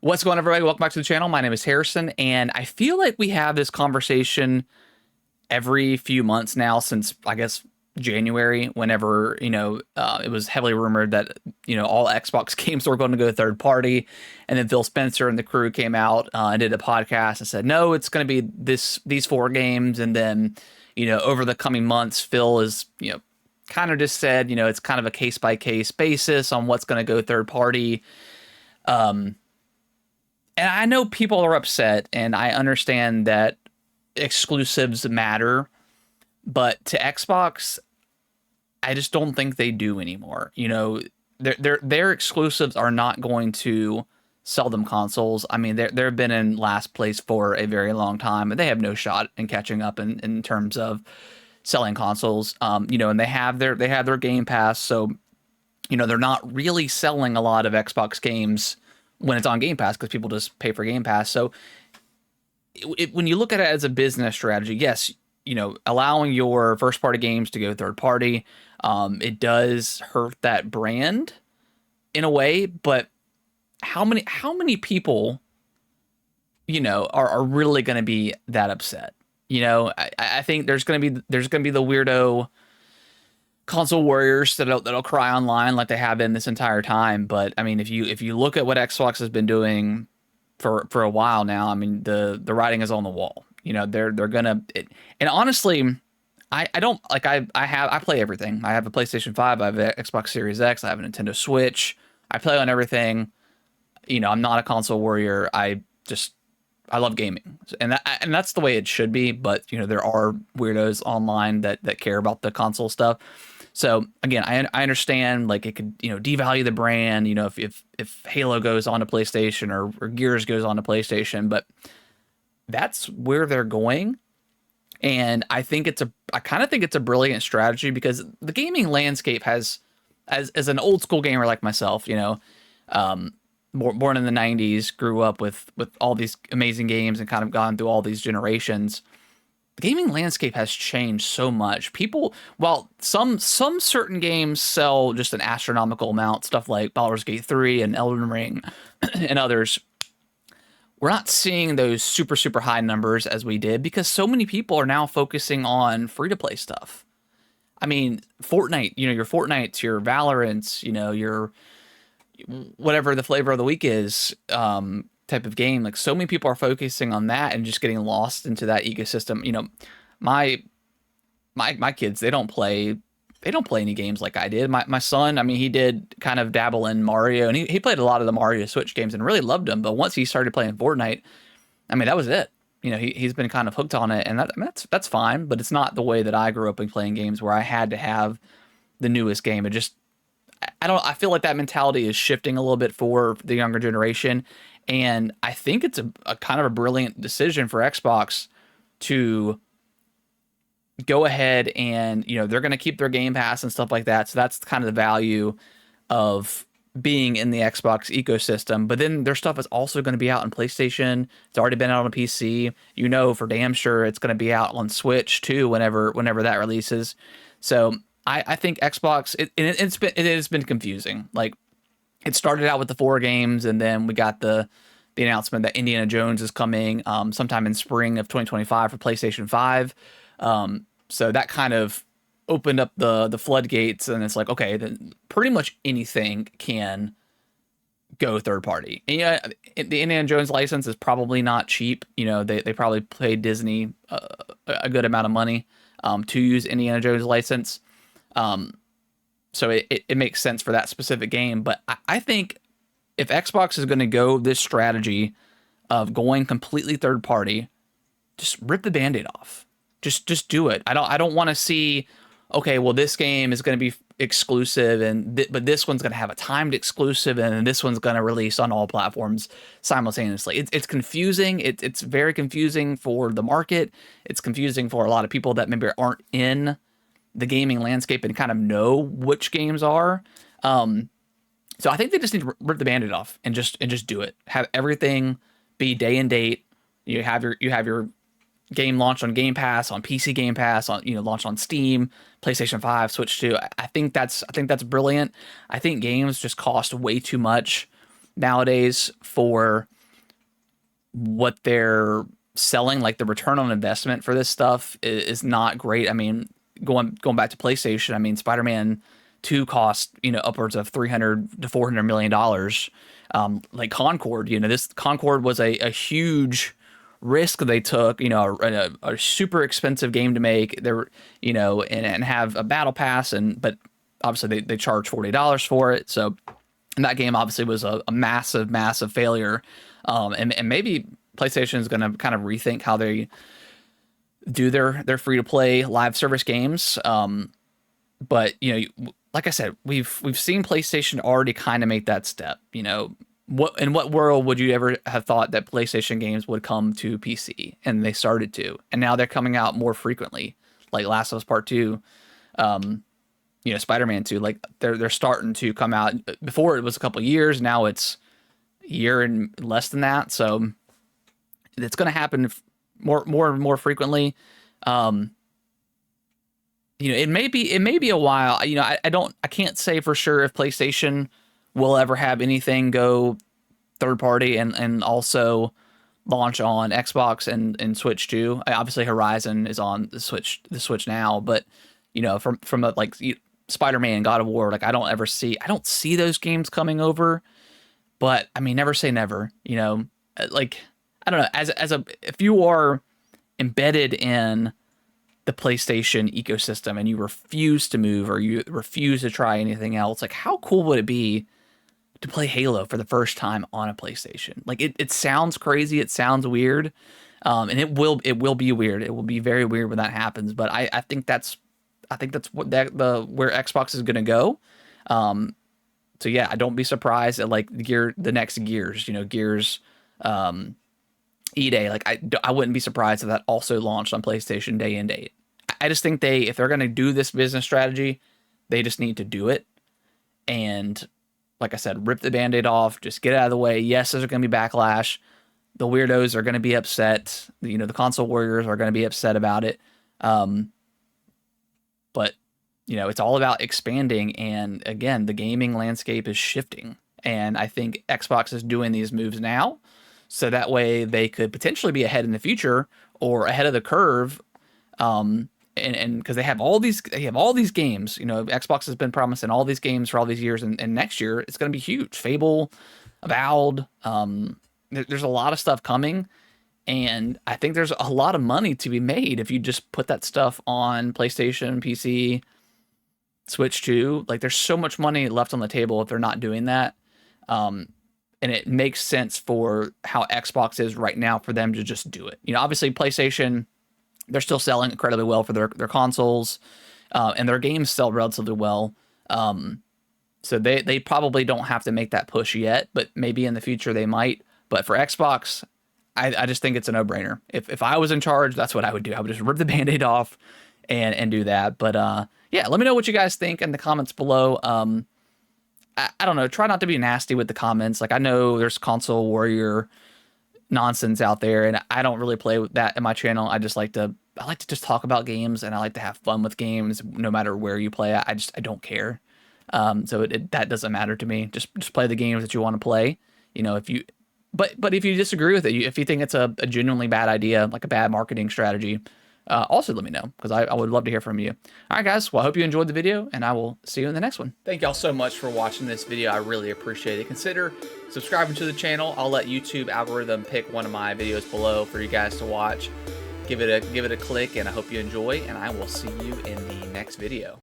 What's going on, everybody? Welcome back to the channel. My name is Harrison, and I feel like we have this conversation every few months now since, I guess, January, whenever, it was heavily rumored that, all Xbox games were going to go third party. And then Phil Spencer and the crew came out and did a podcast and said, no, it's going to be these four games. And then, over the coming months, Phil is, kind of just said, it's kind of a case by case basis on what's going to go third party. And I know people are upset, and I understand that exclusives matter, but to Xbox, I just don't think they do anymore. Their exclusives are not going to sell them consoles. I mean, they've been in last place for a very long time, and they have no shot in catching up in terms of selling consoles. And they have their Game Pass, so they're not really selling a lot of Xbox games when it's on Game Pass because people just pay for Game Pass. So when you look at it as a business strategy, yes, allowing your first party games to go third party, it does hurt that brand in a way. But how many people, are really going to be that upset? I think there's going to be the weirdo console warriors that'll cry online like they have been this entire time. But I mean, if you look at what Xbox has been doing for a while now, I mean, the writing is on the wall. They're gonna and honestly, I don't like I play everything. I have a PlayStation 5, I have an Xbox Series X, I have a Nintendo Switch. I play on everything. I'm not a console warrior. I love gaming, and that's the way it should be. But there are weirdos online that care about the console stuff. So again, I understand, like, it could devalue the brand. If Halo goes on to PlayStation or Gears goes on to PlayStation, but that's where they're going. And I kind of think it's a brilliant strategy because the gaming landscape has, as an old school gamer like myself, born in the 90s, grew up with all these amazing games and kind of gone through all these generations. The gaming landscape has changed so much. People, while some certain games sell just an astronomical amount, stuff like Baldur's Gate 3 and Elden Ring and others, we're not seeing those super, super high numbers as we did because so many people are now focusing on free-to-play stuff. I mean, Fortnite, your Fortnites, your Valorants, your whatever the flavor of the week is, type of game. Like, so many people are focusing on that and just getting lost into that ecosystem. My kids, they don't play any games like I did. My son, I mean, he did kind of dabble in Mario, and he played a lot of the Mario Switch games and really loved them. But once he started playing Fortnite, I mean, that was it. He's been kind of hooked on it, and that's fine. But it's not the way that I grew up in playing games where I had to have the newest game. I feel like that mentality is shifting a little bit for the younger generation. And I think it's a kind of a brilliant decision for Xbox to go ahead and, they're going to keep their Game Pass and stuff like that. So that's kind of the value of being in the Xbox ecosystem. But then their stuff is also going to be out on PlayStation. It's already been out on PC. For damn sure it's going to be out on Switch too whenever that releases. So I think Xbox, it has been confusing. Like, it started out with the 4 games, and then we got the announcement that Indiana Jones is coming sometime in spring of 2025 for PlayStation 5. So that kind of opened up the floodgates, and it's like, okay, then pretty much anything can go third party. And the Indiana Jones license is probably not cheap. They probably paid Disney a good amount of money to use Indiana Jones license. So it makes sense for that specific game. But I think if Xbox is going to go this strategy of going completely third party, just rip the Band-Aid off. Just do it. I don't want to see, okay, well, this game is going to be exclusive, but this one's going to have a timed exclusive, and this one's going to release on all platforms simultaneously. It's confusing. It's very confusing for the market. It's confusing for a lot of people that maybe aren't in the gaming landscape and kind of know which games are. So I think they just need to rip the Band-Aid off and just do it. Have everything be day and date. You have your game launched on Game Pass, on PC Game Pass, on launched on Steam, PlayStation 5, Switch 2. I think that's brilliant. I think games just cost way too much nowadays for what they're selling. Like the return on investment for this stuff is not great. I mean, going back to PlayStation, I mean, Spider-Man 2 cost, you know, upwards of $300 to $400 million. Like Concord, you know, this Concord was a huge risk they took, you know, a super expensive game to make. There were, you know, and have a battle pass, but obviously they charge $40 for it. So, and that game obviously was a massive failure. And maybe PlayStation is going to kind of rethink how they do their free to play live service games. But you know, like I said, we've seen PlayStation already kind of make that step. You know, in what world would you ever have thought that PlayStation games would come to PC? And they started to, and now they're coming out more frequently, like Last of Us Part 2, you know, Spider-Man 2. Like they're starting to come out. Before it was a couple years, now it's a year and less than that. So it's going to happen more frequently. You know, it may be a while. You know, I can't say for sure if PlayStation will ever have anything go third party and also launch on Xbox and Switch too. Obviously Horizon is on the Switch now, but you know, from a, like Spider-Man, God of War, like I don't see those games coming over, but I mean, never say never, you know. Like I don't know, if you are embedded in the PlayStation ecosystem and you refuse to move or you refuse to try anything else, like how cool would it be to play Halo for the first time on a PlayStation? Like it sounds crazy, it sounds weird, and it will be weird. It will be very weird when that happens. But I think that's what where Xbox is gonna go. So yeah, I don't be surprised at like the next Gears, you know, Gears E-Day. Like I wouldn't be surprised if that also launched on PlayStation day and date. I just think if they're going to do this business strategy, they just need to do it. And like I said, rip the Band-Aid off, just get out of the way. Yes, there's going to be backlash. The weirdos are going to be upset. You know, the console warriors are going to be upset about it. But you know, it's all about expanding. And again, the gaming landscape is shifting. And I think Xbox is doing these moves now, so that way they could potentially be ahead in the future or ahead of the curve. And because they have all these games, you know, Xbox has been promising all these games for all these years, and next year it's going to be huge. Fable, Avowed, there's a lot of stuff coming, and I think there's a lot of money to be made if you just put that stuff on PlayStation, PC, Switch 2. Like there's so much money left on the table if they're not doing that. And it makes sense for how Xbox is right now for them to just do it. You know, obviously PlayStation, they're still selling incredibly well for their consoles, and their games sell relatively well. So they probably don't have to make that push yet, but maybe in the future they might. But for Xbox, I just think it's a no-brainer. If I was in charge, that's what I would do. I would just rip the Band-Aid off and do that. But yeah, let me know what you guys think in the comments below. I don't know. Try not to be nasty with the comments. Like I know there's console warrior nonsense out there, and I don't really play with that in my channel. I like to just talk about games, and I like to have fun with games no matter where you play. I don't care. So that doesn't matter to me. Just play the games that you want to play. You know, but if you disagree with it, if you think it's a genuinely bad idea, like a bad marketing strategy, also let me know, because I would love to hear from you. All right, guys. Well, I hope you enjoyed the video, and I will see you in the next one. Thank y'all so much for watching this video. I really appreciate it. Consider subscribing to the channel. I'll let YouTube algorithm pick one of my videos below for you guys to watch. Give it a click, and I hope you enjoy, and I will see you in the next video.